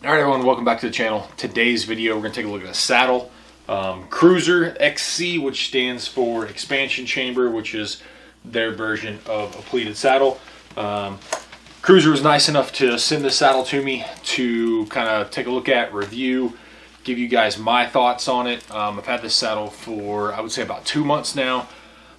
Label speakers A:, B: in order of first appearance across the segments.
A: Alright everyone, welcome back to the channel. Today's video we're going to take a look at a saddle. Crüzr XC, which stands for expansion chamber, which is their version of a pleated saddle. Crüzr was nice enough to send this saddle to me to kind of take a look at, review, give you guys my thoughts on it. I've had this saddle for, I would say, about 2 months now.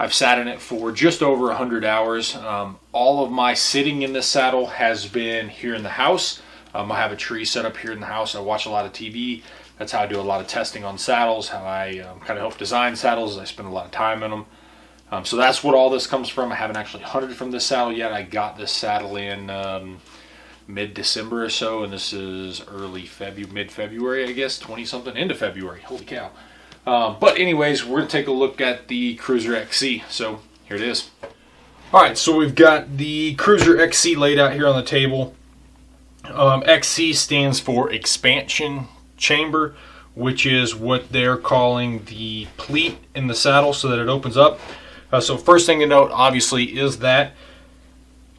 A: I've sat in it for just over 100 hours. All of my sitting in this saddle has been here in the house. I have a tree set up here in the house. I watch a lot of TV. That's how I do a lot of testing on saddles, how I kind of help design saddles. I spend a lot of time in them. So that's what all this comes from. I haven't actually hunted from this saddle yet. I got this saddle in mid-December or so, and this is mid-February, I guess, 20-something, into February. Holy cow. But anyways, we're going to take a look at the Crüzr XC. So here it is. All right, so we've got the Crüzr XC laid out here on the table. XC stands for expansion chamber, which is what they're calling the pleat in the saddle so that it opens up. So first thing to note, obviously, is that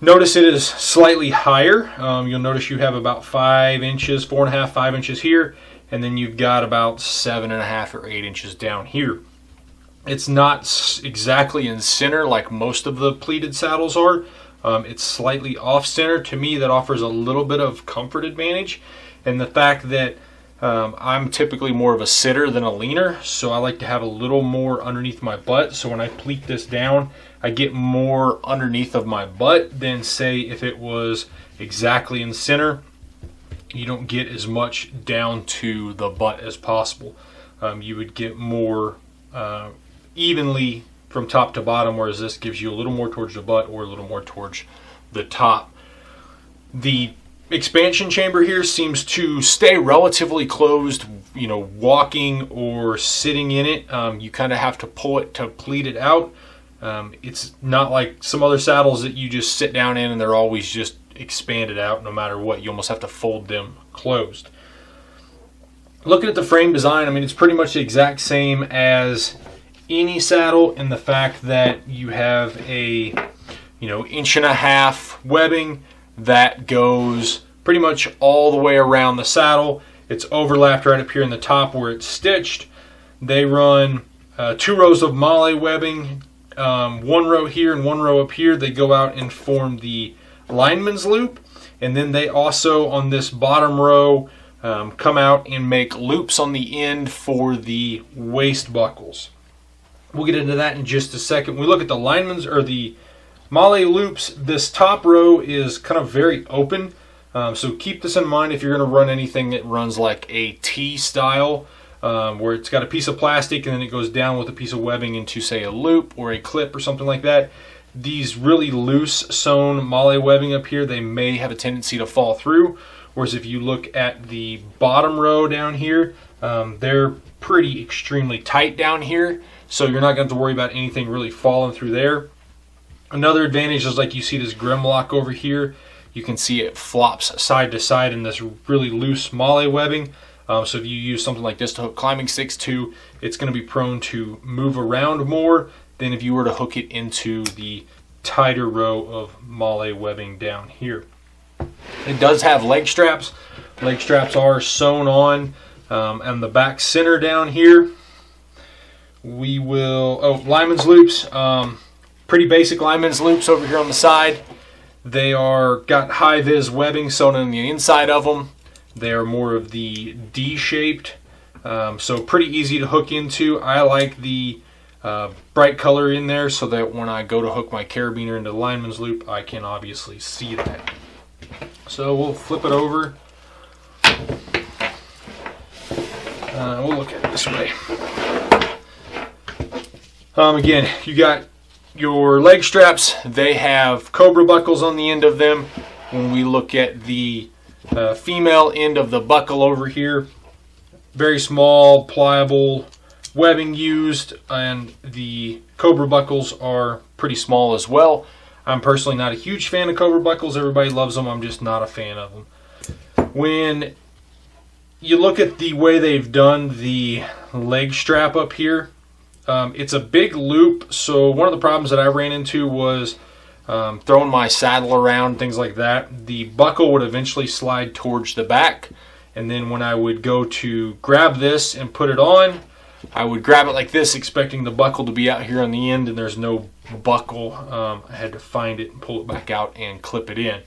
A: notice it is slightly higher. You'll notice you have about 5 inches, 4.5, 5 inches here, and then you've got about 7.5 or 8 inches down here. It's not exactly in center like most of the pleated saddles are. It's slightly off center. To me, that offers a little bit of comfort advantage, and the fact that I'm typically more of a sitter than a leaner, so I like to have a little more underneath my butt. So when I pleat this down, I get more underneath of my butt than, say, if it was exactly in center. You don't get as much down to the butt as possible. You would get more evenly from top to bottom, whereas this gives you a little more towards the butt or a little more towards the top. The expansion chamber here seems to stay relatively closed, you know, walking or sitting in it. You kind of have to pull it to pleat it out. It's not like some other saddles that you just sit down in and they're always just expanded out no matter what. You almost have to fold them closed. Looking at the frame design, I mean, it's pretty much the exact same as any saddle in the fact that you have a 1.5-inch webbing that goes pretty much all the way around the saddle. It's overlapped right up here in the top where it's stitched. They run 2 rows of malle webbing, 1 row here and 1 row up here. They go out and form the lineman's loop, and then they also on this bottom row come out and make loops on the end for the waist buckles. We'll get into that in just a second. When we look at the lineman's or the malle loops, this top row is kind of very open. So keep this in mind if you're going to run anything that runs like a T style, where it's got a piece of plastic and then it goes down with a piece of webbing into, say, a loop or a clip or something like that. These really loose sewn malle webbing up here, they may have a tendency to fall through. Whereas if you look at the bottom row down here, they're pretty extremely tight down here. So you're not going to have to worry about anything really falling through there. Another advantage is, like, you see this grimlock over here. You can see it flops side to side in this really loose malle webbing. So if you use something like this to hook climbing sticks to, it's going to be prone to move around more than if you were to hook it into the tighter row of malle webbing down here. It does have leg straps. Leg straps are sewn on the back center down here. Lineman's loops. Pretty basic lineman's loops over here on the side. They are got high-vis webbing sewn on the inside of them. They are more of the D-shaped, so pretty easy to hook into. I like the bright color in there so that when I go to hook my carabiner into the lineman's loop, I can obviously see that. So we'll flip it over. We'll look at it this way. Again, you got your leg straps. They have cobra buckles on the end of them. When we look at the female end of the buckle over here, very small, pliable webbing used, and the cobra buckles are pretty small as well. I'm personally not a huge fan of cobra buckles. Everybody loves them. I'm just not a fan of them. When you look at the way they've done the leg strap up here, it's a big loop, so one of the problems that I ran into was throwing my saddle around, things like that. The buckle would eventually slide towards the back, And then when I would go to grab this and put it on, I would grab it like this, expecting the buckle to be out here on the end, and there's no buckle. I had to find it and pull it back out and clip it in.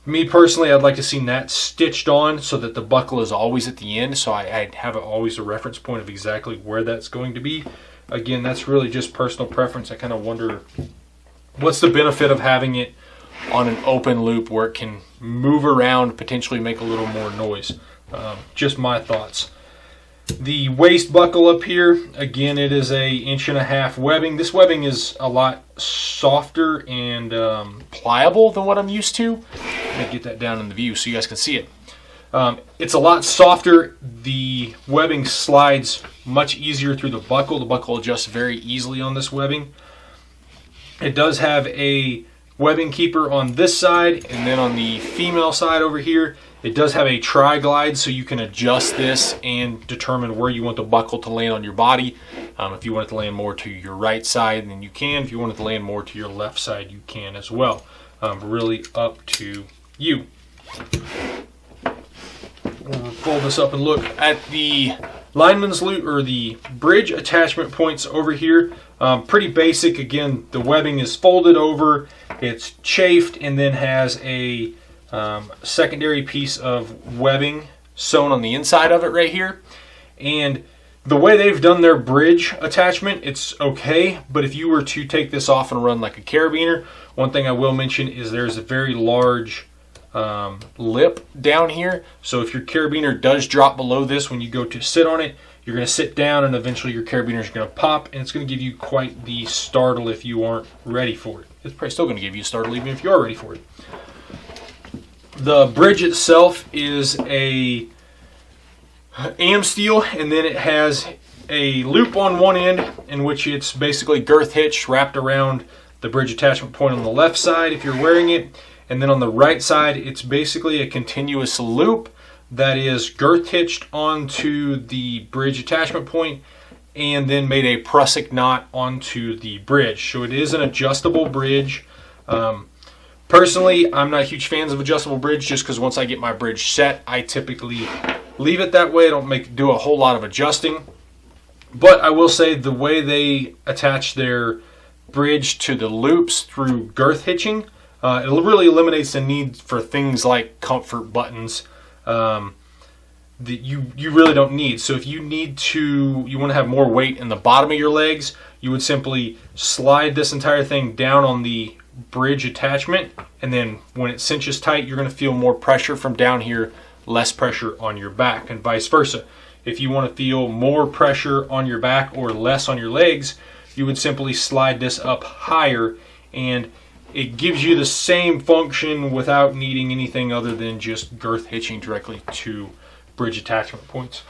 A: Me personally, I'd like to see that stitched on so that the buckle is always at the end, so I'd have always a reference point of exactly where that's going to be. Again, that's really just personal preference. I kind of wonder what's the benefit of having it on an open loop where it can move around, potentially make a little more noise. Just my thoughts. The waist buckle up here, again, it is a 1.5 inch webbing. This webbing is a lot softer and pliable than what I'm used to. Let me get that down in the view so you guys can see it. It's a lot softer. The webbing slides much easier through the buckle. The buckle adjusts very easily on this webbing. It does have a webbing keeper on this side, and then on the female side over here, it does have a tri-glide, so you can adjust this and determine where you want the buckle to land on your body. If you want it to land more to your right side, then you can. If you want it to land more to your left side, you can as well. Really up to you. We'll fold this up and look at the lineman's loop, or the bridge attachment points over here. Pretty basic. Again, the webbing is folded over, it's chafed, and then has a secondary piece of webbing sewn on the inside of it right here. And the way they've done their bridge attachment, it's okay, but if you were to take this off and run like a carabiner, one thing I will mention is there's a very large lip down here, so if your carabiner does drop below this when you go to sit on it, you're going to sit down and eventually your carabiner is going to pop, and it's going to give you quite the startle if you aren't ready for it. It's probably still going to give you a startle even if you are ready for it. The bridge itself is a AM steel, and then it has a loop on one end in which it's basically girth hitch wrapped around the bridge attachment point on the left side if you're wearing it, and then on the right side it's basically a continuous loop that is girth hitched onto the bridge attachment point and then made a prusik knot onto the bridge. So it is an adjustable bridge. Personally, I'm not huge fans of adjustable bridge just because once I get my bridge set, I typically leave it that way. I don't do a whole lot of adjusting. But I will say the way they attach their bridge to the loops through girth hitching, it really eliminates the need for things like comfort buttons that you really don't need. So if you want to have more weight in the bottom of your legs, you would simply slide this entire thing down on the bridge attachment, and then when it cinches tight, you're going to feel more pressure from down here, less pressure on your back, and vice versa. If you want to feel more pressure on your back or less on your legs, you would simply slide this up higher, and it gives you the same function without needing anything other than just girth hitching directly to bridge attachment points.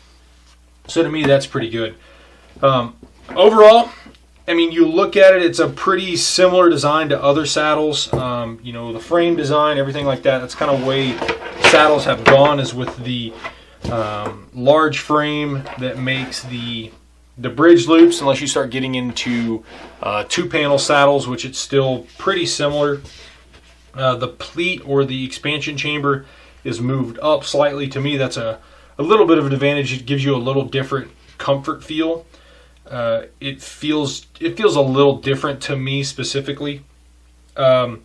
A: So to me, that's pretty good. Overall, I mean, you look at it, it's a pretty similar design to other saddles. The frame design, everything like that, that's kind of the way saddles have gone, is with the large frame that makes the bridge loops, unless you start getting into two-panel saddles, which it's still pretty similar. The pleat or the expansion chamber is moved up slightly. To me, that's a little bit of an advantage. It gives you a little different comfort feel. It feels a little different to me specifically. The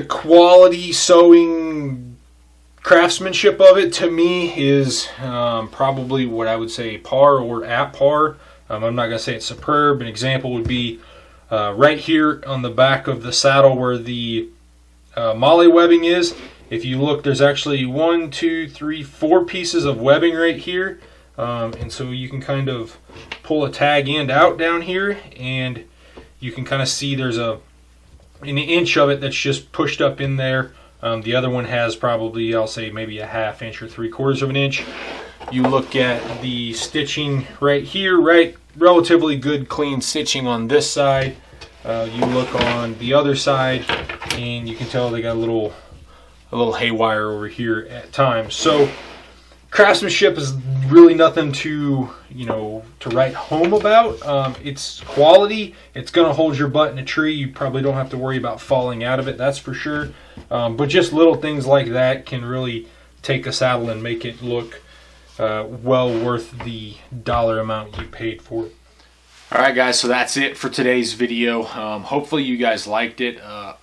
A: quality sewing craftsmanship of it to me is probably what I would say par or at par. I'm not going to say it's superb. An example would be right here on the back of the saddle where the molly webbing is. If you look, there's actually 1, 2, 3, 4 pieces of webbing right here. And so you can kind of pull a tag end out down here, and you can kind of see there's an inch of it that's just pushed up in there. The other one has probably, I'll say, maybe a 1/2 inch or 3/4 of an inch. You look at the stitching right here, relatively good clean stitching on this side. You look on the other side, and you can tell they got a little haywire over here at times. So craftsmanship is really nothing to write home about. It's quality. It's going to hold your butt in a tree. You probably don't have to worry about falling out of it, that's for sure. But just little things like that can really take a saddle and make it look well worth the dollar amount you paid for it. All right, guys, so that's it for today's video. Hopefully you guys liked it.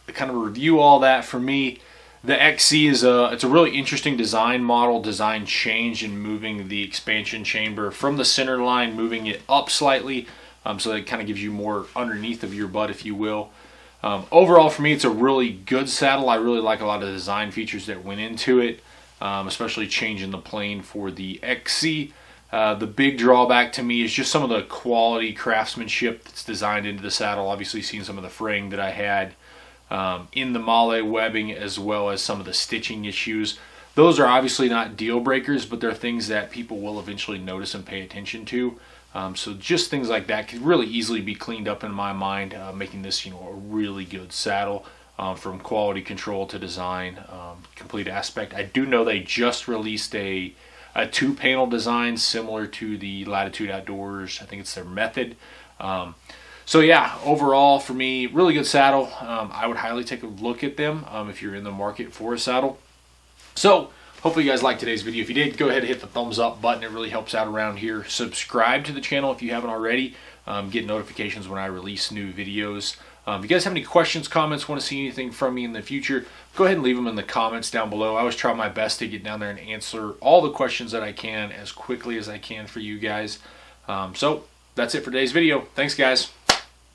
A: Kind of review all that for me. The XC is it's a really interesting design model, design change in moving the expansion chamber from the center line, moving it up slightly, so that it kind of gives you more underneath of your butt, if you will. Overall, for me, it's a really good saddle. I really like a lot of the design features that went into it, especially changing the plane for the XC. The big drawback to me is just some of the quality craftsmanship that's designed into the saddle. Obviously, seeing some of the fraying that I had in the Malle webbing, as well as some of the stitching issues. Those are obviously not deal breakers, but they're things that people will eventually notice and pay attention to. So just things like that could really easily be cleaned up in my mind, making this, a really good saddle, from quality control to design, complete aspect. I do know they just released a 2-panel design similar to the Latitude Outdoors. I think it's their Method. So yeah, overall for me, really good saddle. I would highly take a look at them if you're in the market for a saddle. So hopefully you guys liked today's video. If you did, go ahead and hit the thumbs up button. It really helps out around here. Subscribe to the channel if you haven't already. Get notifications when I release new videos. If you guys have any questions, comments, want to see anything from me in the future, go ahead and leave them in the comments down below. I always try my best to get down there and answer all the questions that I can as quickly as I can for you guys. So that's it for today's video. Thanks, guys.